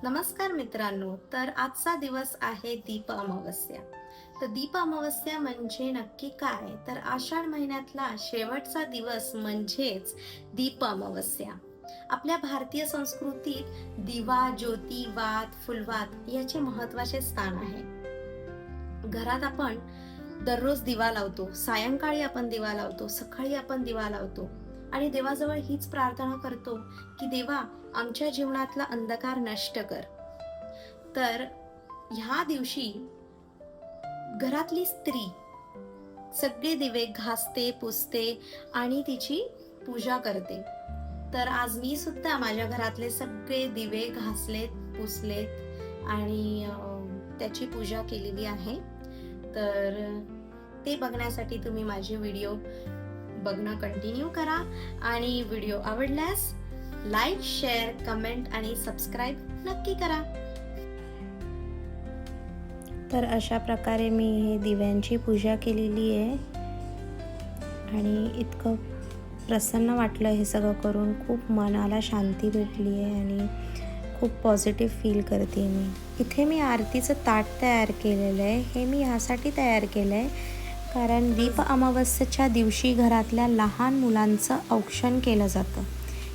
नमस्कार मित्रांनो. तर आजचा दिवस आहे दीप अमावस्या. तर दीप अमावस्या म्हणजे नक्की काय? तर आषाढ महिन्यातला शेवटचा दिवस म्हणजेच दीप अमावस्या. आपल्या भारतीय संस्कृतीत दिवा, ज्योती, वात, फुलवात याचे महत्वाचे स्थान आहे. घरात आपण दररोज दिवा लावतो, सायंकाळी आपण दिवा लावतो, सकाळी आपण दिवा लावतो आणि देवाजवळ हीच प्रार्थना करतो की देवा, आमच्या जीवनातला अंधकार नष्ट कर. तर ह्या दिवशी घरातली स्त्री सगळे दिवे घासते, पुसते आणि तिची पूजा करते. तर आज मी सुद्धा माझ्या घरातले सगळे दिवे घासलेत, पुसलेत आणि त्याची पूजा केलेली आहे. तर ते बघण्यासाठी तुम्ही माझे व्हिडिओ बघणं कंटिन्यू करा आणि व्हिडिओ आवडल्यास लाईक, शेअर, कमेंट आणि सबस्क्राईब नक्की करा. तर अशा प्रकारे मी हे दिव्यांची पूजा केलेली आहे आणि इतकं प्रसन्न वाटलं हे सगळं करून. खूप मनाला शांती भेटली आहे आणि खूप पॉझिटिव्ह फील करते मी. इथे मी आरतीचं ताट तयार केलेलं आहे. हे मी ह्यासाठी तयार केलं आहे कारण दीप अमावस्येच्या दिवशी घरातल्या लहान मुलांचं औक्षण केलं जातं.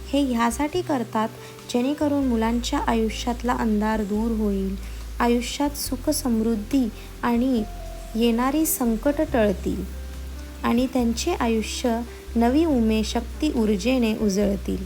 हे ह्यासाठी करतात जेणेकरून मुलांच्या आयुष्यातला अंधार दूर होईल, आयुष्यात सुख समृद्धी आणि येणारी संकट टळतील आणि त्यांचे आयुष्य नवी शक्ती ऊर्जेने उजळतील.